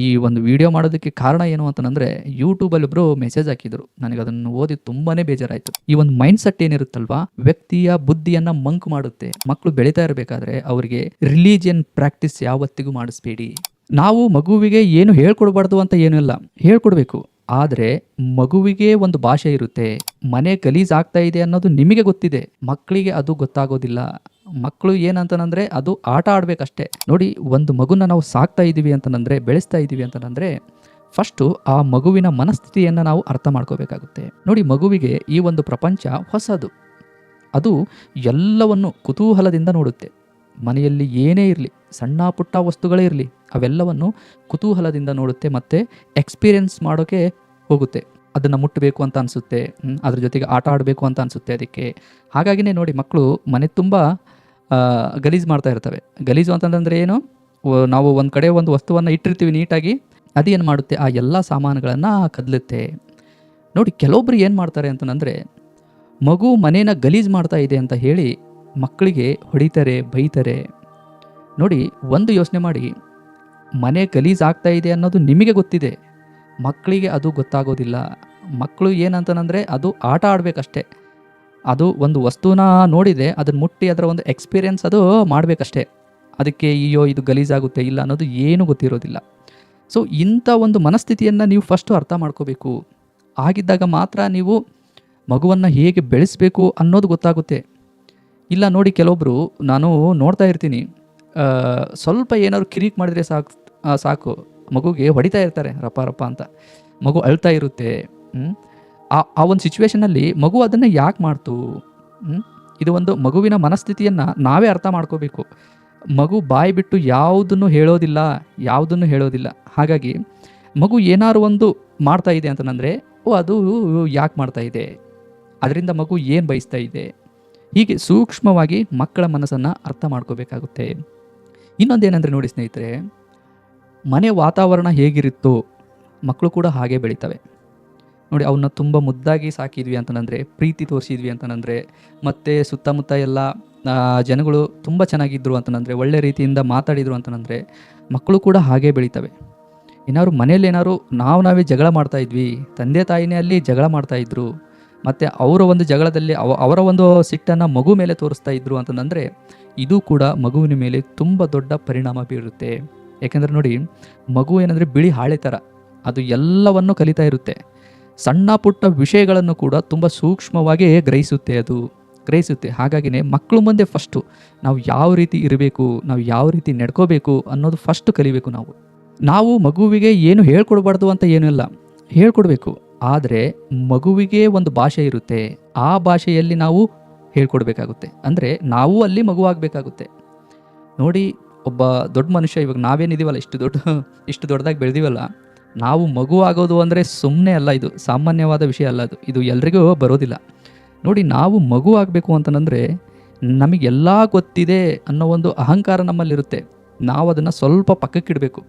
ಈ ಒಂದು ವಿಡಿಯೋ ಮಾಡೋದಕ್ಕೆ ಕಾರಣ ಏನು ಅಂತಂದರೆ, ಯೂಟ್ಯೂಬಲ್ಲಿ ಒಬ್ಬರು ಮೆಸೇಜ್ ಹಾಕಿದ್ರು. ನನಗೆ ಅದನ್ನು ಓದಿ ತುಂಬಾ ಬೇಜಾರಾಯಿತು. ಈ ಒಂದು ಮೈಂಡ್ ಸೆಟ್ ಏನಿರುತ್ತಲ್ವಾ, ವ್ಯಕ್ತಿಯ ಬುದ್ಧಿಯನ್ನು ಮಂಕು ಮಾಡುತ್ತೆ. ಮಕ್ಕಳು ಬೆಳೀತಾ ಇರಬೇಕಾದ್ರೆ ಅವರಿಗೆ ರಿಲಿಜಿಯನ್ ಪ್ರಾಕ್ಟೀಸ್ ಯಾವತ್ತಿಗೂ ಮಾಡಿಸ್ಬೇಡಿ. ನಾವು ಮಗುವಿಗೆ ಏನು ಹೇಳ್ಕೊಡ್ಬಾರ್ದು ಅಂತ ಏನೂ ಇಲ್ಲ, ಹೇಳ್ಕೊಡ್ಬೇಕು. ಆದರೆ ಮಗುವಿಗೆ ಒಂದು ಭಾಷೆ ಇರುತ್ತೆ. ಮನೆ ಗಲೀಜಾಗ್ತಾ ಇದೆ ಅನ್ನೋದು ನಿಮಗೆ ಗೊತ್ತಿದೆ, ಮಕ್ಕಳಿಗೆ ಅದು ಗೊತ್ತಾಗೋದಿಲ್ಲ. ಮಕ್ಕಳು ಏನಂತಂದರೆ ಅದು ಆಟ ಆಡಬೇಕಷ್ಟೇ. ನೋಡಿ, ಒಂದು ಮಗುನ ನಾವು ಸಾಕ್ತಾ ಇದ್ದೀವಿ ಅಂತಂದರೆ, ಬೆಳೆಸ್ತಾ ಇದ್ದೀವಿ ಅಂತಂದರೆ, ಫಸ್ಟು ಆ ಮಗುವಿನ ಮನಸ್ಥಿತಿಯನ್ನು ನಾವು ಅರ್ಥ ಮಾಡ್ಕೋಬೇಕಾಗುತ್ತೆ. ನೋಡಿ, ಮಗುವಿಗೆ ಈ ಒಂದು ಪ್ರಪಂಚ ಹೊಸದು. ಅದು ಎಲ್ಲವನ್ನು ಕುತೂಹಲದಿಂದ ನೋಡುತ್ತೆ. ಮನೆಯಲ್ಲಿ ಏನೇ ಇರಲಿ, ಸಣ್ಣ ಪುಟ್ಟ ವಸ್ತುಗಳೇ ಇರಲಿ, ಅವೆಲ್ಲವನ್ನು ಕುತೂಹಲದಿಂದ ನೋಡುತ್ತೆ ಮತ್ತು ಎಕ್ಸ್ಪೀರಿಯೆನ್ಸ್ ಮಾಡೋಕ್ಕೆ ಹೋಗುತ್ತೆ. ಅದನ್ನು ಮುಟ್ಟಬೇಕು ಅಂತ ಅನಿಸುತ್ತೆ, ಅದ್ರ ಜೊತೆಗೆ ಆಟ ಆಡಬೇಕು ಅಂತ ಅನಿಸುತ್ತೆ ಅದಕ್ಕೆ. ಹಾಗಾಗಿನೇ ನೋಡಿ, ಮಕ್ಕಳು ಮನೆ ತುಂಬ ಗಲೀಜು ಮಾಡ್ತಾ ಇರ್ತವೆ. ಗಲೀಜು ಅಂತಂದರೆ ಏನು, ನಾವು ಒಂದು ಕಡೆ ಒಂದು ವಸ್ತುವನ್ನು ಇಟ್ಟಿರ್ತೀವಿ ನೀಟಾಗಿ, ಅದೇನು ಮಾಡುತ್ತೆ, ಆ ಎಲ್ಲ ಸಾಮಾನುಗಳನ್ನು ಕದಲುತ್ತೆ. ನೋಡಿ, ಕೆಲವೊಬ್ರು ಏನು ಮಾಡ್ತಾರೆ ಅಂತಂದರೆ, ಮಗು ಮನೇನ ಗಲೀಜು ಮಾಡ್ತಾ ಇದೆ ಅಂತ ಹೇಳಿ ಮಕ್ಕಳಿಗೆ ಹೊಡಿತಾರೆ, ಬೈತಾರೆ. ನೋಡಿ, ಒಂದು ಯೋಚನೆ ಮಾಡಿ, ಮನೆ ಗಲೀಜಾಗ್ತಾ ಇದೆ ಅನ್ನೋದು ನಿಮಗೆ ಗೊತ್ತಿದೆ, ಮಕ್ಕಳಿಗೆ ಅದು ಗೊತ್ತಾಗೋದಿಲ್ಲ. ಮಕ್ಕಳು ಏನಂತಂದರೆ ಅದು ಆಟ ಆಡಬೇಕಷ್ಟೆ. ಅದು ಒಂದು ವಸ್ತುನ ನೋಡಿದೆ, ಅದನ್ನು ಮುಟ್ಟಿ ಅದರ ಒಂದು ಎಕ್ಸ್ಪೀರಿಯೆನ್ಸ್ ಅದು ಮಾಡಬೇಕಷ್ಟೆ. ಅದಕ್ಕೆ ಅಯ್ಯೋ ಇದು ಗಲೀಜಾಗುತ್ತೆ ಇಲ್ಲ ಅನ್ನೋದು ಏನೂ ಗೊತ್ತಿರೋದಿಲ್ಲ. ಸೊ ಇಂಥ ಒಂದು ಮನಸ್ಥಿತಿಯನ್ನು ನೀವು ಫಸ್ಟು ಅರ್ಥ ಮಾಡ್ಕೋಬೇಕು. ಆಗಿದ್ದಾಗ ಮಾತ್ರ ನೀವು ಮಗುವನ್ನು ಹೇಗೆ ಬೆಳೆಸಬೇಕು ಅನ್ನೋದು ಗೊತ್ತಾಗುತ್ತೆ. ಇಲ್ಲ ನೋಡಿ, ಕೆಲವೊಬ್ಬರು ನಾನು ನೋಡ್ತಾ ಇರ್ತೀನಿ, ಸ್ವಲ್ಪ ಏನಾದ್ರು ಕಿರಿಕ್ ಮಾಡಿದರೆ ಸಾಕು ಮಗುಗೆ ಹೊಡಿತಾ ಇರ್ತಾರೆ ರಪ್ಪ ರಪ್ಪ ಅಂತ. ಮಗು ಅಳ್ತಾ ಇರುತ್ತೆ. ಆ ಒಂದು ಸಿಚುವೇಷನಲ್ಲಿ ಮಗು ಅದನ್ನು ಯಾಕೆ ಮಾಡ್ತು? ಇದು ಒಂದು ಮಗುವಿನ ಮನಸ್ಥಿತಿಯನ್ನು ನಾವೇ ಅರ್ಥ ಮಾಡ್ಕೋಬೇಕು. ಮಗು ಬಾಯಿ ಬಿಟ್ಟು ಯಾವುದನ್ನು ಹೇಳೋದಿಲ್ಲ. ಹಾಗಾಗಿ ಮಗು ಏನಾದ್ರು ಒಂದು ಮಾಡ್ತಾ ಇದೆ ಅಂತಂದರೆ, ಅದು ಯಾಕೆ ಮಾಡ್ತಾ ಇದೆ, ಅದರಿಂದ ಮಗು ಏನು ಬಯಸ್ತಾ ಇದೆ, ಹೀಗೆ ಸೂಕ್ಷ್ಮವಾಗಿ ಮಕ್ಕಳ ಮನಸ್ಸನ್ನು ಅರ್ಥ ಮಾಡ್ಕೋಬೇಕಾಗುತ್ತೆ. ಇನ್ನೊಂದೇನೆಂದರೆ ನೋಡಿ ಸ್ನೇಹಿತರೆ, ಮನೆ ವಾತಾವರಣ ಹೇಗಿರುತ್ತೋ ಮಕ್ಕಳು ಕೂಡ ಹಾಗೆ ಬೆಳೀತವೆ. ನೋಡಿ, ಅವನ್ನ ತುಂಬ ಮುದ್ದಾಗಿ ಸಾಕಿದ್ವಿ ಅಂತಂದರೆ, ಪ್ರೀತಿ ತೋರಿಸಿದ್ವಿ ಅಂತಂದರೆ, ಮತ್ತು ಸುತ್ತಮುತ್ತ ಎಲ್ಲ ಜನಗಳು ತುಂಬ ಚೆನ್ನಾಗಿದ್ದರು ಅಂತಂದರೆ, ಒಳ್ಳೆ ರೀತಿಯಿಂದ ಮಾತಾಡಿದರು ಅಂತಂದರೆ, ಮಕ್ಕಳು ಕೂಡ ಹಾಗೆ ಬೆಳೀತವೆ. ಏನಾದ್ರು ಮನೇಲಿ ನಾವೇ ಜಗಳ ಮಾಡ್ತಾಯಿದ್ವಿ, ತಂದೆ ತಾಯಿನೇ ಅಲ್ಲಿ ಜಗಳ ಮಾಡ್ತಾಯಿದ್ರು, ಮತ್ತು ಅವರ ಒಂದು ಜಗಳದಲ್ಲಿ ಅವರ ಒಂದು ಸಿಟ್ಟನ್ನು ಮಗು ಮೇಲೆ ತೋರಿಸ್ತಾ ಇದ್ರು ಅಂತಂದರೆ, ಇದು ಕೂಡ ಮಗುವಿನ ಮೇಲೆ ತುಂಬ ದೊಡ್ಡ ಪರಿಣಾಮ ಬೀರುತ್ತೆ. ಯಾಕೆಂದರೆ ನೋಡಿ, ಮಗು ಏನಂದರೆ ಬಿಳಿ ಹಾಳೆ ಥರ, ಅದು ಎಲ್ಲವನ್ನು ಕಲಿತಾ ಇರುತ್ತೆ. ಸಣ್ಣ ಪುಟ್ಟ ವಿಷಯಗಳನ್ನು ಕೂಡ ತುಂಬ ಸೂಕ್ಷ್ಮವಾಗಿ ಗ್ರಹಿಸುತ್ತೆ. ಹಾಗಾಗಿನೇ ಮಕ್ಕಳು ಮುಂದೆ ಫಸ್ಟು ನಾವು ಯಾವ ರೀತಿ ಇರಬೇಕು, ನಾವು ಯಾವ ರೀತಿ ನಡ್ಕೋಬೇಕು ಅನ್ನೋದು ಫಸ್ಟು ಕಲಿಬೇಕು. ನಾವು ಮಗುವಿಗೆ ಏನು ಹೇಳ್ಕೊಡ್ಬಾರ್ದು ಅಂತ ಏನೂ ಇಲ್ಲ, ಹೇಳ್ಕೊಡ್ಬೇಕು. ಆದರೆ ಮಗುವಿಗೆ ಒಂದು ಭಾಷೆ ಇರುತ್ತೆ, ಆ ಭಾಷೆಯಲ್ಲಿ ನಾವು ಹೇಳ್ಕೊಡ್ಬೇಕಾಗುತ್ತೆ. ಅಂದರೆ ನಾವು ಅಲ್ಲಿ ಮಗುವಾಗಬೇಕಾಗುತ್ತೆ. ನೋಡಿ, ಒಬ್ಬ ದೊಡ್ಡ ಮನುಷ್ಯ, ಇವಾಗ ನಾವೇನಿದ್ದೀವಲ್ಲ, ಇಷ್ಟು ದೊಡ್ಡದಾಗಿ ಬೆಳೆದಿವಲ್ಲ, ನಾವು ಮಗು ಆಗೋದು ಅಂದರೆ ಸುಮ್ಮನೆ ಅಲ್ಲ, ಇದು ಸಾಮಾನ್ಯವಾದ ವಿಷಯ ಅಲ್ಲ. ಇದು ಎಲ್ರಿಗೂ ಬರೋದಿಲ್ಲ. ನೋಡಿ, ನಾವು ಮಗು ಆಗಬೇಕು ಅಂತಂದರೆ ನಮಗೆಲ್ಲ ಗೊತ್ತಿದೆ ಅನ್ನೋ ಒಂದು ಅಹಂಕಾರ ನಮ್ಮಲ್ಲಿರುತ್ತೆ. ನಾವು ಅದನ್ನು ಸ್ವಲ್ಪ ಪಕ್ಕಕ್ಕಿಡಬೇಕು.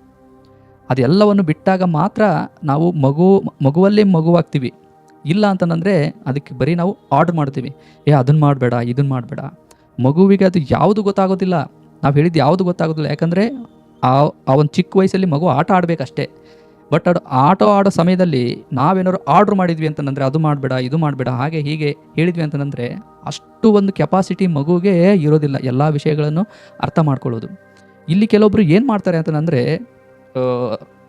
ಅದೆಲ್ಲವನ್ನು ಬಿಟ್ಟಾಗ ಮಾತ್ರ ನಾವು ಮಗುವಲ್ಲೇ ಮಗುವಾಗ್ತೀವಿ. ಇಲ್ಲ ಅಂತಂದರೆ ಅದಕ್ಕೆ ಬರೀ ನಾವು ಆರ್ಡ್ರ್ ಮಾಡ್ತೀವಿ, ಅದನ್ನು ಮಾಡಬೇಡ, ಇದನ್ನು ಮಾಡಬೇಡ. ಮಗುವಿಗೆ ಅದು ಯಾವುದು ಗೊತ್ತಾಗೋದಿಲ್ಲ, ನಾವು ಹೇಳಿದ್ದು ಯಾವುದು ಗೊತ್ತಾಗೋದಿಲ್ಲ. ಯಾಕಂದರೆ ಆ ಒಂದು ಚಿಕ್ಕ ವಯಸ್ಸಲ್ಲಿ ಮಗು ಆಟ ಆಡಬೇಕಷ್ಟೇ. ಬಟ್ ಅದು ಆಡೋ ಸಮಯದಲ್ಲಿ ನಾವೇನಾದ್ರು ಆರ್ಡ್ರ್ ಮಾಡಿದ್ವಿ ಅಂತಂದರೆ, ಅದು ಮಾಡಬೇಡ, ಇದು ಮಾಡಬೇಡ, ಹಾಗೆ ಹೀಗೆ ಹೇಳಿದ್ವಿ ಅಂತಂದರೆ, ಅಷ್ಟು ಒಂದು ಕೆಪಾಸಿಟಿ ಮಗುವಿಗೆ ಇರೋದಿಲ್ಲ ಎಲ್ಲ ವಿಷಯಗಳನ್ನು ಅರ್ಥ ಮಾಡ್ಕೊಳ್ಳೋದು. ಇಲ್ಲಿ ಕೆಲವೊಬ್ಬರು ಏನು ಮಾಡ್ತಾರೆ ಅಂತಂದರೆ,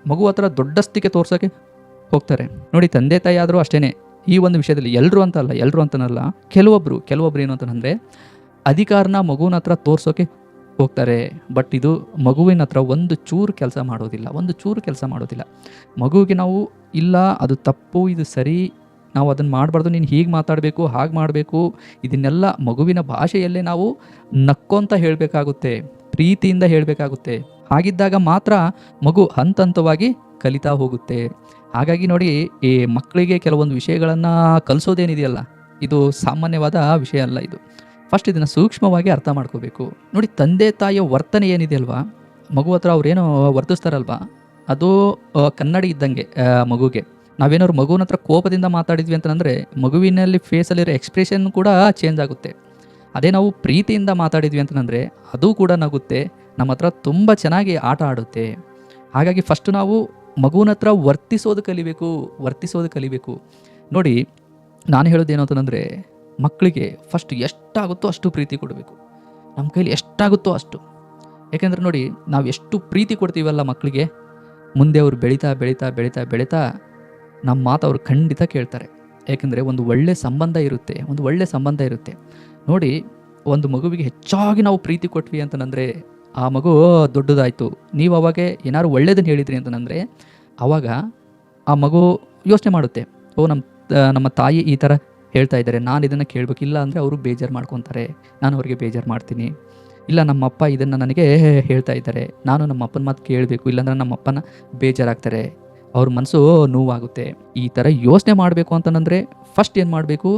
ಮಗು ಹತ್ರ ದೊಡ್ಡಸ್ತಿಕೆ ತೋರ್ಸೋಕ್ಕೆ ಹೋಗ್ತಾರೆ. ನೋಡಿ, ತಂದೆ ತಾಯಿ ಆದರೂ ಅಷ್ಟೇ ಈ ಒಂದು ವಿಷಯದಲ್ಲಿ, ಎಲ್ಲರೂ ಅಂತನಲ್ಲ, ಕೆಲವೊಬ್ರು ಏನು ಅಂತಂದರೆ ಅಧಿಕಾರನ ಮಗುವಿನ ಹತ್ರ ತೋರ್ಸೋಕ್ಕೆ ಹೋಗ್ತಾರೆ. ಬಟ್ ಇದು ಮಗುವಿನ ಹತ್ರ ಒಂದು ಚೂರು ಕೆಲಸ ಮಾಡೋದಿಲ್ಲ. ಮಗುವಿಗೆ ನಾವು ಇಲ್ಲ ಅದು ತಪ್ಪು, ಇದು ಸರಿ, ನಾವು ಅದನ್ನು ಮಾಡಬಾರ್ದು, ನೀನು ಹೀಗೆ ಮಾತಾಡಬೇಕು, ಹಾಗೆ ಮಾಡಬೇಕು, ಇದನ್ನೆಲ್ಲ ಮಗುವಿನ ಭಾಷೆಯಲ್ಲೇ ನಾವು ನಕ್ಕೊಂತ ಹೇಳಬೇಕಾಗುತ್ತೆ, ಪ್ರೀತಿಯಿಂದ ಹೇಳಬೇಕಾಗುತ್ತೆ. ಹಾಗಿದ್ದಾಗ ಮಾತ್ರ ಮಗು ಹಂತವಾಗಿ ಕಲಿತಾ ಹೋಗುತ್ತೆ. ಹಾಗಾಗಿ ನೋಡಿ, ಈ ಮಕ್ಕಳಿಗೆ ಕೆಲವೊಂದು ವಿಷಯಗಳನ್ನು ಕಲಿಸೋದೇನಿದೆಯಲ್ಲ, ಇದು ಸಾಮಾನ್ಯವಾದ ವಿಷಯ ಅಲ್ಲ. ಇದು ಫಸ್ಟ್ ಇದನ್ನು ಸೂಕ್ಷ್ಮವಾಗಿ ಅರ್ಥ ಮಾಡ್ಕೋಬೇಕು. ನೋಡಿ, ತಂದೆ ತಾಯಿಯ ವರ್ತನೆ ಏನಿದೆ ಅಲ್ವಾ, ಮಗು ಹತ್ರ ಅವ್ರೇನೋ ವರ್ತಿಸ್ತಾರಲ್ವ, ಅದು ಕನ್ನಡಿ ಇದ್ದಂಗೆ. ಮಗುಗೆ ನಾವೇನಾದ್ರು ಮಗುವಿನ ಹತ್ರ ಕೋಪದಿಂದ ಮಾತಾಡಿದ್ವಿ ಅಂತಂದರೆ, ಮಗುವಿನಲ್ಲಿ ಫೇಸಲ್ಲಿರೋ ಎಕ್ಸ್ಪ್ರೆಷನ್ ಕೂಡ ಚೇಂಜ್ ಆಗುತ್ತೆ. ಅದೇ ನಾವು ಪ್ರೀತಿಯಿಂದ ಮಾತಾಡಿದ್ವಿ ಅಂತಂದರೆ ಅದು ಕೂಡ ನಗುತ್ತೆ, ನಮ್ಮ ಹತ್ರ ತುಂಬ ಚೆನ್ನಾಗಿ ಆಟ ಆಡುತ್ತೆ. ಹಾಗಾಗಿ ಫಸ್ಟ್ ನಾವು ಮಗುವಿನ ಹತ್ರ ವರ್ತಿಸೋದು ಕಲಿಬೇಕು. ನೋಡಿ, ನಾನು ಹೇಳೋದೇನು ಅಂತಂದರೆ, ಮಕ್ಕಳಿಗೆ ಫಸ್ಟ್ ಎಷ್ಟಾಗುತ್ತೋ ಅಷ್ಟು ಪ್ರೀತಿ ಕೊಡಬೇಕು. ನಮ್ಮ ಕೈಲಿ ಎಷ್ಟಾಗುತ್ತೋ ಅಷ್ಟು. ಯಾಕೆಂದರೆ ನೋಡಿ, ನಾವು ಎಷ್ಟು ಪ್ರೀತಿ ಕೊಡ್ತೀವಲ್ಲ ಮಕ್ಕಳಿಗೆ, ಮುಂದೆ ಅವರು ಬೆಳೀತಾ ಬೆಳೀತಾ ಬೆಳೀತಾ ಬೆಳೀತಾ ನಮ್ಮ ಮಾತು ಅವರು ಖಂಡಿತ ಕೇಳ್ತಾರೆ. ಯಾಕೆಂದರೆ ಒಂದು ಒಳ್ಳೆಯ ಸಂಬಂಧ ಇರುತ್ತೆ. ನೋಡಿ, ಒಂದು ಮಗುವಿಗೆ ಹೆಚ್ಚಾಗಿ ನಾವು ಪ್ರೀತಿ ಕೊಟ್ವಿ ಅಂತಂದರೆ ಆ ಮಗು ದೊಡ್ಡದಾಯಿತು. ನೀವು ಅವಾಗ ಏನಾದ್ರು ಒಳ್ಳೇದನ್ನು ಹೇಳಿದ್ರಿ ಅಂತಂದರೆ ಆವಾಗ ಆ ಮಗು ಯೋಚನೆ ಮಾಡುತ್ತೆ, ನಮ್ಮ ತಾಯಿ ಈ ಥರ ಹೇಳ್ತಾ ಇದ್ದಾರೆ, ನಾನು ಇದನ್ನು ಕೇಳಬೇಕಿಲ್ಲ ಅಂದರೆ ಅವರು ಬೇಜಾರು ಮಾಡ್ಕೊತಾರೆ, ನಾನು ಅವ್ರಿಗೆ ಬೇಜಾರು ಮಾಡ್ತೀನಿ. ಇಲ್ಲ, ನಮ್ಮಪ್ಪ ಇದನ್ನು ನನಗೆ ಹೇಳ್ತಾ ಇದ್ದಾರೆ, ನಾನು ನಮ್ಮ ಅಪ್ಪನ ಮಾತು ಕೇಳಬೇಕು, ಇಲ್ಲಾಂದ್ರೆ ನಮ್ಮ ಅಪ್ಪನ ಬೇಜಾರಾಗ್ತಾರೆ, ಅವ್ರ ಮನಸ್ಸು ನೋವಾಗುತ್ತೆ. ಈ ಥರ ಯೋಚನೆ ಮಾಡಬೇಕು ಅಂತಂದರೆ ಫಸ್ಟ್ ಏನು ಮಾಡಬೇಕು,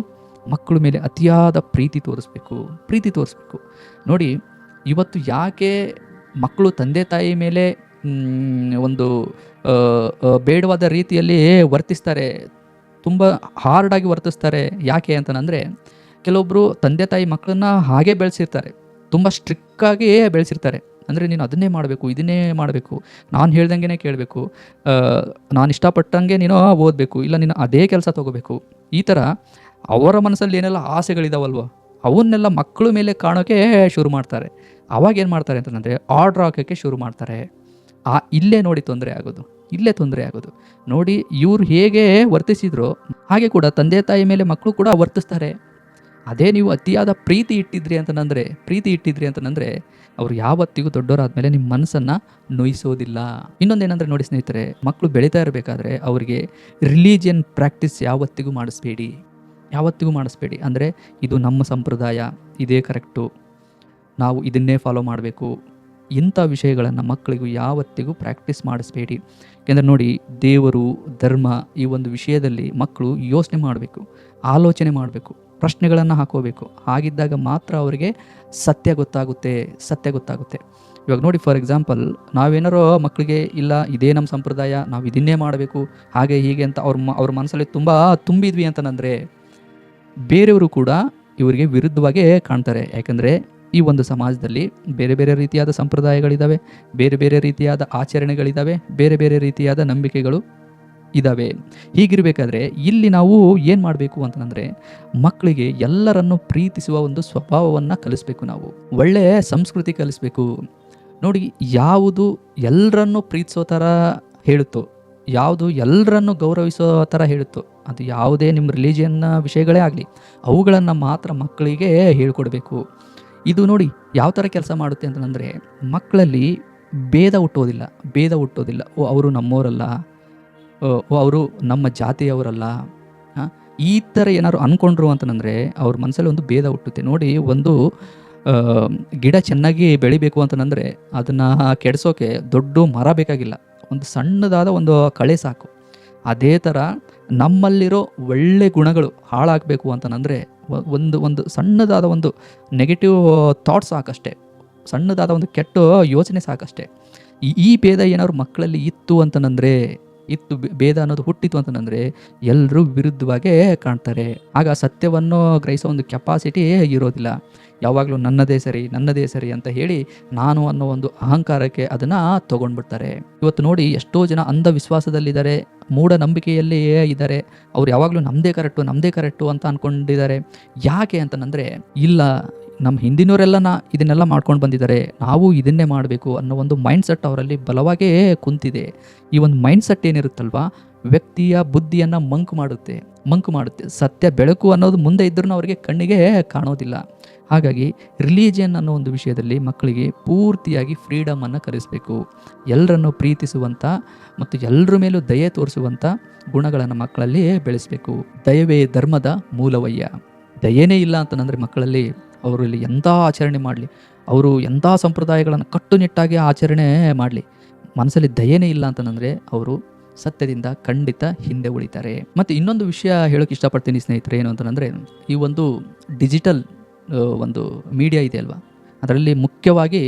ಮಕ್ಕಳ ಮೇಲೆ ಅತಿಯಾದ ಪ್ರೀತಿ ತೋರಿಸ್ಬೇಕು. ನೋಡಿ, ಇವತ್ತು ಯಾಕೆ ಮಕ್ಕಳು ತಂದೆ ತಾಯಿ ಮೇಲೆ ಒಂದು ಬೇಡವಾದ ರೀತಿಯಲ್ಲಿ ವರ್ತಿಸ್ತಾರೆ, ತುಂಬ ಹಾರ್ಡಾಗಿ ವರ್ತಿಸ್ತಾರೆ. ಯಾಕೆ ಅಂತಂದರೆ, ಕೆಲವೊಬ್ಬರು ತಂದೆ ತಾಯಿ ಮಕ್ಕಳನ್ನ ಹಾಗೆ ಬೆಳೆಸಿರ್ತಾರೆ, ತುಂಬ ಸ್ಟ್ರಿಕ್ಟಾಗಿ ಬೆಳೆಸಿರ್ತಾರೆ. ಅಂದರೆ ನೀನು ಅದನ್ನೇ ಮಾಡಬೇಕು, ಇದನ್ನೇ ಮಾಡಬೇಕು, ನಾನು ಹೇಳ್ದಂಗೆ ಕೇಳಬೇಕು, ನಾನು ಇಷ್ಟಪಟ್ಟಂಗೆ ನೀನು ಓದಬೇಕು, ಇಲ್ಲ ನೀನು ಅದೇ ಕೆಲಸ ತೊಗೋಬೇಕು. ಈ ಥರ ಅವರ ಮನಸ್ಸಲ್ಲಿ ಏನೆಲ್ಲ ಆಸೆಗಳಿದಾವಲ್ವ, ಅವನ್ನೆಲ್ಲ ಮಕ್ಕಳ ಮೇಲೆ ಕಾಣೋಕ್ಕೆ ಶುರು ಮಾಡ್ತಾರೆ. ಅವಾಗ ಏನು ಮಾಡ್ತಾರೆ ಅಂತಂದರೆ ಆರ್ಡ್ರ್ ಹಾಕೋಕ್ಕೆ ಶುರು ಮಾಡ್ತಾರೆ. ಇಲ್ಲೇ ನೋಡಿ ತೊಂದರೆ ಆಗೋದು. ನೋಡಿ, ಇವ್ರು ಹೇಗೆ ವರ್ತಿಸಿದ್ರು ಹಾಗೆ ಕೂಡ ತಂದೆ ತಾಯಿ ಮೇಲೆ ಮಕ್ಕಳು ಕೂಡ ವರ್ತಿಸ್ತಾರೆ. ಅದೇ ನೀವು ಅತಿಯಾದ ಪ್ರೀತಿ ಇಟ್ಟಿದ್ರಿ ಅಂತಂದರೆ ಅವ್ರು ಯಾವತ್ತಿಗೂ ದೊಡ್ಡವರಾದ್ಮೇಲೆ ನಿಮ್ಮ ಮನಸ್ಸನ್ನು ನೋಯಿಸೋದಿಲ್ಲ. ಇನ್ನೊಂದೇನೆಂದರೆ ನೋಡಿ ಸ್ನೇಹಿತರೆ, ಮಕ್ಕಳು ಬೆಳೀತಾ ಇರಬೇಕಾದ್ರೆ ಅವರಿಗೆ ರಿಲಿಜಿಯನ್ ಪ್ರಾಕ್ಟೀಸ್ ಯಾವತ್ತಿಗೂ ಮಾಡಿಸ್ಬೇಡಿ. ಅಂದರೆ ಇದು ನಮ್ಮ ಸಂಪ್ರದಾಯ, ಇದೇ ಕರೆಕ್ಟು, ನಾವು ಇದನ್ನೇ ಫಾಲೋ ಮಾಡಬೇಕು, ಇಂಥ ವಿಷಯಗಳನ್ನು ಮಕ್ಕಳಿಗೂ ಯಾವತ್ತಿಗೂ ಪ್ರಾಕ್ಟೀಸ್ ಮಾಡಿಸ್ಬೇಡಿ. ಯಾಕೆಂದರೆ ನೋಡಿ, ದೇವರು, ಧರ್ಮ ಈ ಒಂದು ವಿಷಯದಲ್ಲಿ ಮಕ್ಕಳು ಯೋಚನೆ ಮಾಡಬೇಕು, ಆಲೋಚನೆ ಮಾಡಬೇಕು, ಪ್ರಶ್ನೆಗಳನ್ನು ಹಾಕೋಬೇಕು. ಹಾಗಿದ್ದಾಗ ಮಾತ್ರ ಅವರಿಗೆ ಸತ್ಯ ಗೊತ್ತಾಗುತ್ತೆ. ಇವಾಗ ನೋಡಿ, ಫಾರ್ ಎಕ್ಸಾಂಪಲ್, ನಾವೇನಾರೋ ಮಕ್ಕಳಿಗೆ ಇಲ್ಲ ಇದೇ ನಮ್ಮ ಸಂಪ್ರದಾಯ, ನಾವು ಇದನ್ನೇ ಮಾಡಬೇಕು, ಹಾಗೆ ಹೀಗೆ ಅಂತ ಅವ್ರ ಮನಸ್ಸಲ್ಲಿ ತುಂಬ ತುಂಬಿದ್ವಿ ಅಂತಂದರೆ ಬೇರೆಯವರು ಕೂಡ ಇವರಿಗೆ ವಿರುದ್ಧವಾಗೇ ಕಾಣ್ತಾರೆ. ಯಾಕಂದರೆ ಈ ಒಂದು ಸಮಾಜದಲ್ಲಿ ಬೇರೆ ಬೇರೆ ರೀತಿಯಾದ ಸಂಪ್ರದಾಯಗಳಿದ್ದಾವೆ, ಬೇರೆ ಬೇರೆ ರೀತಿಯಾದ ಆಚರಣೆಗಳಿದ್ದಾವೆ, ಬೇರೆ ಬೇರೆ ರೀತಿಯಾದ ನಂಬಿಕೆಗಳು ಇದ್ದಾವೆ. ಹೀಗಿರಬೇಕಾದ್ರೆ ಇಲ್ಲಿ ನಾವು ಏನು ಮಾಡಬೇಕು ಅಂತಂದರೆ ಮಕ್ಕಳಿಗೆ ಎಲ್ಲರನ್ನು ಪ್ರೀತಿಸುವ ಒಂದು ಸ್ವಭಾವವನ್ನು ಕಲಿಸ್ಬೇಕು. ನಾವು ಒಳ್ಳೆಯ ಸಂಸ್ಕೃತಿ ಕಲಿಸ್ಬೇಕು. ನೋಡಿ, ಯಾವುದು ಎಲ್ಲರನ್ನು ಪ್ರೀತಿಸೋ ಥರ ಹೇಳುತ್ತೋ, ಯಾವುದು ಎಲ್ಲರನ್ನು ಗೌರವಿಸೋ ಥರ ಹೇಳುತ್ತೋ, ಅದು ಯಾವುದೇ ನಿಮ್ಮ ರಿಲಿಜಿಯನ್ನ ವಿಷಯಗಳೇ ಆಗಲಿ, ಅವುಗಳನ್ನು ಮಾತ್ರ ಮಕ್ಕಳಿಗೆ ಹೇಳ್ಕೊಡ್ಬೇಕು. ಇದು ನೋಡಿ ಯಾವ ಥರ ಕೆಲಸ ಮಾಡುತ್ತೆ ಅಂತಂದರೆ ಮಕ್ಕಳಲ್ಲಿ ಭೇದ ಹುಟ್ಟೋದಿಲ್ಲ. ಅವರು ನಮ್ಮವರಲ್ಲ, ಅವರು ನಮ್ಮ ಜಾತಿಯವರಲ್ಲ, ಈ ಥರ ಏನಾದ್ರು ಅಂದ್ಕೊಂಡ್ರು ಅಂತಂದರೆ ಅವ್ರ ಮನಸ್ಸಲ್ಲಿ ಒಂದು ಭೇದ ಹುಟ್ಟುತ್ತೆ. ನೋಡಿ, ಒಂದು ಗಿಡ ಚೆನ್ನಾಗಿ ಬೆಳಿಬೇಕು ಅಂತಂದರೆ ಅದನ್ನು ಕೆಡಿಸೋಕೆ ದೊಡ್ಡ ಮರ ಬೇಕಾಗಿಲ್ಲ, ಒಂದು ಸಣ್ಣದಾದ ಒಂದು ಕಳೆ ಸಾಕು. ಅದೇ ಥರ ನಮ್ಮಲ್ಲಿರೋ ಒಳ್ಳೆ ಗುಣಗಳು ಹಾಳಾಗಬೇಕು ಅಂತಂದರೆ ಒಂದು ಸಣ್ಣದಾದ ಒಂದು ನೆಗೆಟಿವ್ ಥಾಟ್ಸ್ ಸಾಕಷ್ಟೇ, ಸಣ್ಣದಾದ ಒಂದು ಕೆಟ್ಟ ಯೋಚನೆ ಸಾಕಷ್ಟೇ. ಈ ಭೇದ ಏನಾದ್ರು ಮಕ್ಕಳಲ್ಲಿ ಭೇದ ಅನ್ನೋದು ಹುಟ್ಟಿತು ಅಂತಂದರೆ ಎಲ್ಲರೂ ವಿರುದ್ಧವಾಗೇ ಕಾಣ್ತಾರೆ. ಆಗ ಸತ್ಯವನ್ನು ಗ್ರಹಿಸೋ ಒಂದು ಕೆಪಾಸಿಟಿ ಇರೋದಿಲ್ಲ. ಯಾವಾಗಲೂ ನನ್ನದೇ ಸರಿ ಅಂತ ಹೇಳಿ ನಾನು ಅನ್ನೋ ಒಂದು ಅಹಂಕಾರಕ್ಕೆ ಅದನ್ನು ತೊಗೊಂಡ್ಬಿಡ್ತಾರೆ. ಇವತ್ತು ನೋಡಿ, ಎಷ್ಟೋ ಜನ ಅಂಧವಿಶ್ವಾಸದಲ್ಲಿದ್ದಾರೆ, ಮೂಢನಂಬಿಕೆಯಲ್ಲಿ ಇದ್ದಾರೆ. ಅವ್ರು ಯಾವಾಗಲೂ ನಮ್ಮದೇ ಕರೆಕ್ಟು ಅಂತ ಅಂದ್ಕೊಂಡಿದ್ದಾರೆ. ಯಾಕೆ ಅಂತಂದರೆ, ಇಲ್ಲ, ನಮ್ಮ ಹಿಂದಿನವರೆಲ್ಲ ಇದನ್ನೆಲ್ಲ ಮಾಡ್ಕೊಂಡು ಬಂದಿದ್ದಾರೆ, ನಾವು ಇದನ್ನೇ ಮಾಡಬೇಕು ಅನ್ನೋ ಒಂದು ಮೈಂಡ್ಸೆಟ್ ಅವರಲ್ಲಿ ಬಲವಾಗೇ ಕುಂತಿದೆ. ಈ ಒಂದು ಮೈಂಡ್ಸೆಟ್ ಏನಿರುತ್ತಲ್ವ, ವ್ಯಕ್ತಿಯ ಬುದ್ಧಿಯನ್ನು ಮಂಕು ಮಾಡುತ್ತೆ. ಸತ್ಯ ಬೆಳಕು ಅನ್ನೋದು ಮುಂದೆ ಇದ್ರೂ ಅವರಿಗೆ ಕಣ್ಣಿಗೆ ಕಾಣೋದಿಲ್ಲ. ಹಾಗಾಗಿ ರಿಲಿಜಿಯನ್ ಅನ್ನೋ ಒಂದು ವಿಷಯದಲ್ಲಿ ಮಕ್ಕಳಿಗೆ ಪೂರ್ತಿಯಾಗಿ ಫ್ರೀಡಮನ್ನು ಕಲಿಸಬೇಕು. ಎಲ್ಲರನ್ನು ಪ್ರೀತಿಸುವಂಥ ಮತ್ತು ಎಲ್ಲರ ಮೇಲೂ ದಯೆ ತೋರಿಸುವಂಥ ಗುಣಗಳನ್ನು ಮಕ್ಕಳಲ್ಲಿ ಬೆಳೆಸಬೇಕು. ದಯವೇ ಧರ್ಮದ ಮೂಲವಯ್ಯ. ದಯೆನೇ ಇಲ್ಲ ಅಂತಂದರೆ ಮಕ್ಕಳಲ್ಲಿ, ಅವರು ಇಲ್ಲಿ ಎಂಥ ಆಚರಣೆ ಮಾಡಲಿ, ಅವರು ಎಂಥ ಸಂಪ್ರದಾಯಗಳನ್ನು ಕಟ್ಟುನಿಟ್ಟಾಗಿ ಆಚರಣೆ ಮಾಡಲಿ, ಮನಸ್ಸಲ್ಲಿ ದಯೆನೇ ಇಲ್ಲ ಅಂತಂದರೆ ಅವರು ಸತ್ಯದಿಂದ ಖಂಡಿತ ಹಿಂದೆ ಉಳಿತಾರೆ. ಮತ್ತು ಇನ್ನೊಂದು ವಿಷಯ ಹೇಳೋಕೆ ಇಷ್ಟಪಡ್ತೀನಿ ಸ್ನೇಹಿತರೆ, ಏನು ಅಂತಂದರೆ ಈ ಒಂದು ಡಿಜಿಟಲ್ ಒಂದು ಮೀಡಿಯಾ ಇದೆ ಅಲ್ವಾ, ಅದರಲ್ಲಿ ಮುಖ್ಯವಾಗಿ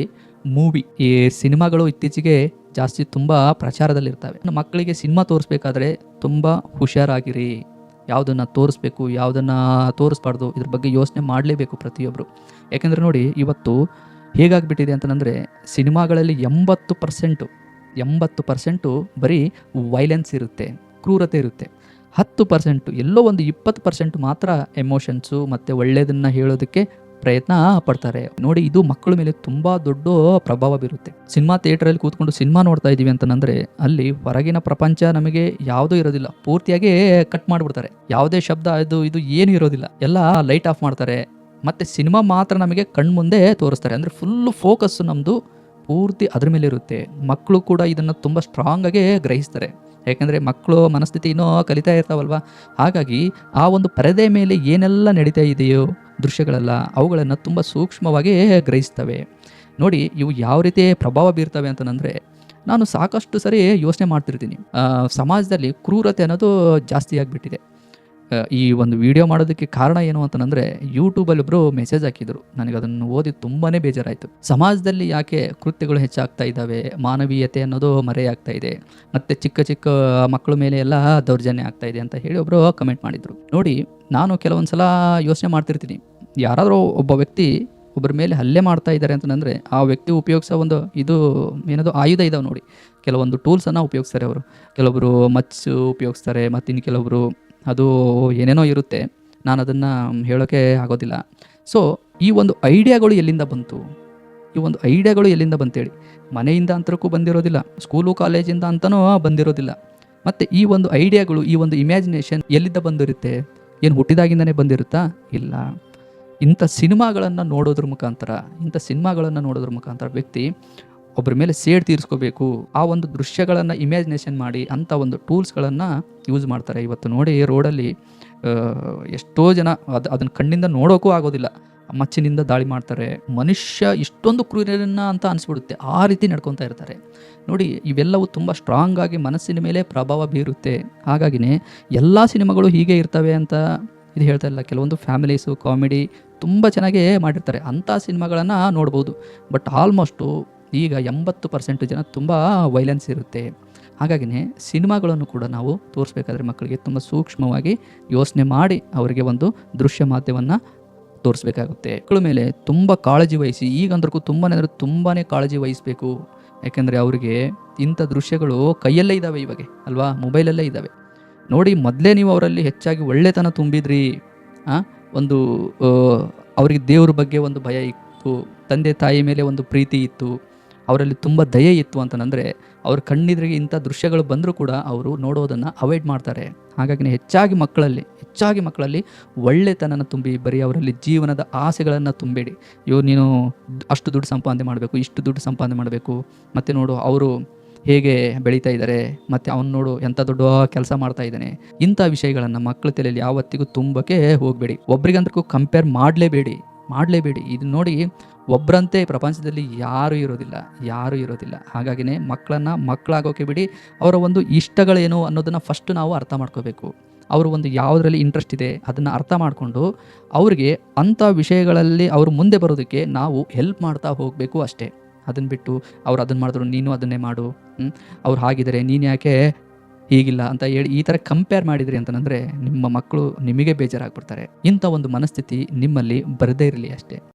ಮೂವಿ, ಈ ಸಿನಿಮಾಗಳು ಇತ್ತೀಚೆಗೆ ಜಾಸ್ತಿ ತುಂಬ ಪ್ರಚಾರದಲ್ಲಿರ್ತವೆ. ಮಕ್ಕಳಿಗೆ ಸಿನಿಮಾ ತೋರಿಸ್ಬೇಕಾದ್ರೆ ತುಂಬ ಹುಷಾರಾಗಿರಿ. ಯಾವುದನ್ನು ತೋರಿಸ್ಬೇಕು, ಯಾವುದನ್ನು ತೋರಿಸ್ಬಾರ್ದು, ಇದ್ರ ಬಗ್ಗೆ ಯೋಚನೆ ಮಾಡಲೇಬೇಕು ಪ್ರತಿಯೊಬ್ಬರು. ಯಾಕೆಂದರೆ ನೋಡಿ, ಇವತ್ತು ಹೇಗಾಗ್ಬಿಟ್ಟಿದೆ ಅಂತಂದರೆ ಸಿನಿಮಾಗಳಲ್ಲಿ 80% 80% ಬರೀ ವೈಲೆನ್ಸ್ ಇರುತ್ತೆ, ಕ್ರೂರತೆ ಇರುತ್ತೆ. 10% ಎಲ್ಲೋ ಒಂದು 20% ಮಾತ್ರ ಎಮೋಷನ್ಸು ಮತ್ತು ಒಳ್ಳೆಯದನ್ನು ಹೇಳೋದಕ್ಕೆ ಪ್ರಯತ್ನ ಪಡ್ತಾರೆ. ನೋಡಿ, ಇದು ಮಕ್ಕಳ ಮೇಲೆ ತುಂಬ ದೊಡ್ಡ ಪ್ರಭಾವ ಬೀರುತ್ತೆ. ಸಿನಿಮಾ ಥಿಯೇಟ್ರಲ್ಲಿ ಕೂತ್ಕೊಂಡು ಸಿನಿಮಾ ನೋಡ್ತಾ ಇದ್ದೀವಿ ಅಂತಂದರೆ ಅಲ್ಲಿ ಹೊರಗಿನ ಪ್ರಪಂಚ ನಮಗೆ ಯಾವುದೂ ಇರೋದಿಲ್ಲ, ಪೂರ್ತಿಯಾಗಿ ಕಟ್ ಮಾಡಿಬಿಡ್ತಾರೆ. ಯಾವುದೇ ಶಬ್ದ ಇದು ಏನೂ ಇರೋದಿಲ್ಲ, ಎಲ್ಲ ಲೈಟ್ ಆಫ್ ಮಾಡ್ತಾರೆ. ಮತ್ತು ಸಿನಿಮಾ ಮಾತ್ರ ನಮಗೆ ಕಣ್ಮುಂದೆ ತೋರಿಸ್ತಾರೆ. ಅಂದರೆ ಫುಲ್ಲು ಫೋಕಸ್ಸು ನಮ್ಮದು ಪೂರ್ತಿ ಅದ್ರ ಮೇಲೆ ಇರುತ್ತೆ. ಮಕ್ಕಳು ಕೂಡ ಇದನ್ನು ತುಂಬ ಸ್ಟ್ರಾಂಗಾಗಿ ಗ್ರಹಿಸ್ತಾರೆ. ಯಾಕೆಂದರೆ ಮಕ್ಕಳು ಮನಸ್ಥಿತಿ ಇನ್ನೂ ಕಲಿತಾ ಇರ್ತಾವಲ್ವ. ಹಾಗಾಗಿ ಆ ಒಂದು ಪರದೆ ಮೇಲೆ ಏನೆಲ್ಲ ನಡೀತಾ ಇದೆಯೋ ದೃಶ್ಯಗಳೆಲ್ಲ ಅವುಗಳನ್ನು ತುಂಬ ಸೂಕ್ಷ್ಮವಾಗಿ ಗ್ರಹಿಸ್ತವೆ. ನೋಡಿ, ಇವು ಯಾವ ರೀತಿ ಪ್ರಭಾವ ಬೀರ್ತವೆ ಅಂತಂದರೆ, ನಾನು ಸಾಕಷ್ಟು ಸರಿ ಯೋಚನೆ ಮಾಡ್ತಿರ್ತೀನಿ, ಸಮಾಜದಲ್ಲಿ ಕ್ರೂರತೆ ಅನ್ನೋದು ಜಾಸ್ತಿ ಆಗಿಬಿಟ್ಟಿದೆ. ಈ ಒಂದು ವಿಡಿಯೋ ಮಾಡೋದಕ್ಕೆ ಕಾರಣ ಏನು ಅಂತಂದರೆ, ಯೂಟ್ಯೂಬಲ್ಲಿ ಒಬ್ಬರು ಮೆಸೇಜ್ ಹಾಕಿದರು. ನನಗೆ ಅದನ್ನು ಓದಿ ತುಂಬಾ ಬೇಜಾರಾಯಿತು. ಸಮಾಜದಲ್ಲಿ ಯಾಕೆ ಕೃತ್ಯಗಳು ಹೆಚ್ಚಾಗ್ತಾ ಇದ್ದಾವೆ, ಮಾನವೀಯತೆ ಅನ್ನೋದು ಮರೆಯಾಗ್ತಾ ಇದೆ, ಮತ್ತು ಚಿಕ್ಕ ಚಿಕ್ಕ ಮಕ್ಕಳ ಮೇಲೆ ಎಲ್ಲ ದೌರ್ಜನ್ಯ ಆಗ್ತಾ ಇದೆ ಅಂತ ಹೇಳಿ ಒಬ್ಬರು ಕಮೆಂಟ್ ಮಾಡಿದರು. ನೋಡಿ, ನಾನು ಕೆಲವೊಂದು ಸಲ ಯೋಚನೆ ಮಾಡ್ತಿರ್ತೀನಿ, ಯಾರಾದರೂ ಒಬ್ಬ ವ್ಯಕ್ತಿ ಒಬ್ಬರ ಮೇಲೆ ಹಲ್ಲೆ ಮಾಡ್ತಾ ಇದ್ದಾರೆ ಅಂತಂದರೆ ಆ ವ್ಯಕ್ತಿ ಉಪಯೋಗಿಸೋ ಒಂದು ಏನದು ಆಯುಧ ಇದಾವೆ ನೋಡಿ, ಕೆಲವೊಂದು ಟೂಲ್ಸನ್ನು ಉಪಯೋಗಿಸ್ತಾರೆ ಅವರು. ಕೆಲವೊಬ್ಬರು ಮಚ್ಚು ಉಪಯೋಗಿಸ್ತಾರೆ, ಮತ್ತು ಇನ್ನು ಕೆಲವೊಬ್ಬರು ಅದು ಏನೇನೋ ಇರುತ್ತೆ, ನಾನು ಅದನ್ನು ಹೇಳೋಕ್ಕೆ ಆಗೋದಿಲ್ಲ. ಸೊ ಈ ಒಂದು ಐಡಿಯಾಗಳು ಎಲ್ಲಿಂದ ಬಂತೇಳಿ? ಮನೆಯಿಂದ ಅಂತರಕ್ಕೂ ಬಂದಿರೋದಿಲ್ಲ, ಸ್ಕೂಲು ಕಾಲೇಜಿಂದ ಅಂತನೂ ಬಂದಿರೋದಿಲ್ಲ. ಮತ್ತು ಈ ಒಂದು ಐಡಿಯಾಗಳು, ಈ ಒಂದು ಇಮ್ಯಾಜಿನೇಷನ್ ಎಲ್ಲಿಂದ ಬಂದಿರುತ್ತೆ? ಏನು ಹುಟ್ಟಿದಾಗಿಂದನೇ ಬಂದಿರುತ್ತಾ? ಇಲ್ಲ. ಇಂಥ ಸಿನಿಮಾಗಳನ್ನು ನೋಡೋದ್ರ ಮುಖಾಂತರ ವ್ಯಕ್ತಿ ಒಬ್ಬರ ಮೇಲೆ ಸೇಡ್ ತೀರಿಸ್ಕೋಬೇಕು, ಆ ಒಂದು ದೃಶ್ಯಗಳನ್ನು ಇಮ್ಯಾಜಿನೇಷನ್ ಮಾಡಿ ಅಂಥ ಒಂದು ಟೂಲ್ಸ್ಗಳನ್ನು ಯೂಸ್ ಮಾಡ್ತಾರೆ. ಇವತ್ತು ನೋಡಿ, ರೋಡಲ್ಲಿ ಎಷ್ಟೋ ಜನ ಅದನ್ನು ಕಣ್ಣಿಂದ ನೋಡೋಕ್ಕೂ ಆಗೋದಿಲ್ಲ, ಮಚ್ಚಿನಿಂದ ದಾಳಿ ಮಾಡ್ತಾರೆ. ಮನುಷ್ಯ ಇಷ್ಟೊಂದು ಕ್ರೂರನ್ನ ಅಂತ ಅನಿಸ್ಬಿಡುತ್ತೆ, ಆ ರೀತಿ ನಡ್ಕೊತಾ ಇರ್ತಾರೆ. ನೋಡಿ, ಇವೆಲ್ಲವೂ ತುಂಬ ಸ್ಟ್ರಾಂಗ್ ಆಗಿ ಮನಸ್ಸಿನ ಮೇಲೆ ಪ್ರಭಾವ ಬೀರುತ್ತೆ. ಹಾಗಾಗಿನೇ ಎಲ್ಲ ಸಿನಿಮಾಗಳು ಹೀಗೆ ಇರ್ತವೆ ಅಂತ ಇದು ಹೇಳ್ತಾ ಇಲ್ಲ. ಕೆಲವೊಂದು ಫ್ಯಾಮಿಲೀಸು ಕಾಮಿಡಿ ತುಂಬ ಚೆನ್ನಾಗೇ ಮಾಡಿರ್ತಾರೆ, ಅಂಥ ಸಿನಿಮಾಗಳನ್ನು ನೋಡ್ಬೋದು. ಬಟ್ ಆಲ್ಮೋಸ್ಟು ಈಗ 80% ಜನ ತುಂಬ ವೈಲೆನ್ಸ್ ಇರುತ್ತೆ. ಹಾಗಾಗಿನೇ ಸಿನಿಮಾಗಳನ್ನು ಕೂಡ ನಾವು ತೋರಿಸ್ಬೇಕಾದ್ರೆ ಮಕ್ಕಳಿಗೆ ತುಂಬ ಸೂಕ್ಷ್ಮವಾಗಿ ಯೋಚನೆ ಮಾಡಿ ಅವರಿಗೆ ಒಂದು ದೃಶ್ಯ ಮಾಧ್ಯಮವನ್ನು ತೋರಿಸ್ಬೇಕಾಗುತ್ತೆ. ಮಕ್ಕಳ ಮೇಲೆ ತುಂಬ ಕಾಳಜಿ ವಹಿಸಿ, ಈಗಂದ್ರೂ ತುಂಬಾ ಕಾಳಜಿ ವಹಿಸಬೇಕು. ಯಾಕೆಂದರೆ ಅವರಿಗೆ ಇಂಥ ದೃಶ್ಯಗಳು ಕೈಯಲ್ಲೇ ಇದ್ದಾವೆ ಇವಾಗ ಅಲ್ವಾ, ಮೊಬೈಲಲ್ಲೇ ಇದ್ದಾವೆ. ನೋಡಿ, ಮೊದಲೇ ನೀವು ಅವರಲ್ಲಿ ಹೆಚ್ಚಾಗಿ ಒಳ್ಳೆತನ ತುಂಬಿದ್ರಿ, ಒಂದು ಅವರಿಗೆ ದೇವ್ರ ಬಗ್ಗೆ ಒಂದು ಭಯ ಇತ್ತು, ತಂದೆ ತಾಯಿ ಮೇಲೆ ಒಂದು ಪ್ರೀತಿ ಇತ್ತು, ಅವರಲ್ಲಿ ತುಂಬ ದಯೆ ಇತ್ತು ಅಂತಂದರೆ ಅವ್ರ ಕಣ್ಣೆದುರಿಗೆ ಇಂಥ ದೃಶ್ಯಗಳು ಬಂದರೂ ಕೂಡ ಅವರು ನೋಡೋದನ್ನು ಅವಾಯ್ಡ್ ಮಾಡ್ತಾರೆ. ಹಾಗಾಗಿ ಹೆಚ್ಚಾಗಿ ಮಕ್ಕಳಲ್ಲಿ ಒಳ್ಳೆತನನ ತುಂಬಿ, ಬರೀ ಅವರಲ್ಲಿ ಜೀವನದ ಆಸೆಗಳನ್ನು ತುಂಬಬೇಡಿ. ನೀನು ಅಷ್ಟು ದುಡ್ಡು ಸಂಪಾದನೆ ಮಾಡಬೇಕು, ಇಷ್ಟು ದುಡ್ಡು ಸಂಪಾದನೆ ಮಾಡಬೇಕು, ಮತ್ತು ನೋಡು ಅವರು ಹೇಗೆ ಬೆಳೀತಾ ಇದ್ದಾರೆ, ಮತ್ತು ಅವನು ನೋಡು ಎಂಥ ದೊಡ್ಡ ಕೆಲಸ ಮಾಡ್ತಾ ಇದ್ದಾನೆ. ಇಂಥ ವಿಷಯಗಳನ್ನು ಮಕ್ಕಳ ತಲೆಯಲ್ಲಿ ಯಾವತ್ತಿಗೂ ತುಂಬಕ್ಕೆ ಹೋಗಬೇಡಿ. ಒಬ್ರಿಗಂತೂ ಕಂಪೇರ್ ಮಾಡಲೇಬೇಡಿ. ಇದು ನೋಡಿ, ಒಬ್ಬರಂತೆ ಪ್ರಪಂಚದಲ್ಲಿ ಯಾರೂ ಇರೋದಿಲ್ಲ. ಹಾಗಾಗಿನೇ ಮಕ್ಕಳನ್ನು ಮಕ್ಕಳಾಗೋಕೆ ಬಿಡಿ. ಅವರ ಒಂದು ಇಷ್ಟಗಳೇನು ಅನ್ನೋದನ್ನು ಫಸ್ಟ್ ನಾವು ಅರ್ಥ ಮಾಡ್ಕೋಬೇಕು. ಅವರು ಒಂದು ಯಾವುದರಲ್ಲಿ ಇಂಟ್ರೆಸ್ಟ್ ಇದೆ ಅದನ್ನು ಅರ್ಥ ಮಾಡಿಕೊಂಡು ಅವ್ರಿಗೆ ಅಂಥ ವಿಷಯಗಳಲ್ಲಿ ಅವರು ಮುಂದೆ ಬರೋದಕ್ಕೆ ನಾವು ಹೆಲ್ಪ್ ಮಾಡ್ತಾ ಹೋಗಬೇಕು ಅಷ್ಟೇ. ಅದನ್ನು ಬಿಟ್ಟು ಅವ್ರು ಅದನ್ನು ಮಾಡಿದ್ರು ನೀನು ಅದನ್ನೇ ಮಾಡು, ಅವ್ರು ಹಾಗಿದ್ದಾರೆ ನೀನು ಯಾಕೆ ಹೀಗಿಲ್ಲ ಅಂತ ಹೇಳಿ ಈ ಥರ ಕಂಪೇರ್ ಮಾಡಿದ್ರಿ ಅಂತಂದರೆ ನಿಮ್ಮ ಮಕ್ಕಳು ನಿಮಗೆ ಬೇಜಾರಾಗ್ಬಿಡ್ತಾರೆ. ಇಂಥ ಒಂದು ಮನಸ್ಥಿತಿ ನಿಮ್ಮಲ್ಲಿ ಬರದೇ ಇರಲಿ ಅಷ್ಟೇ.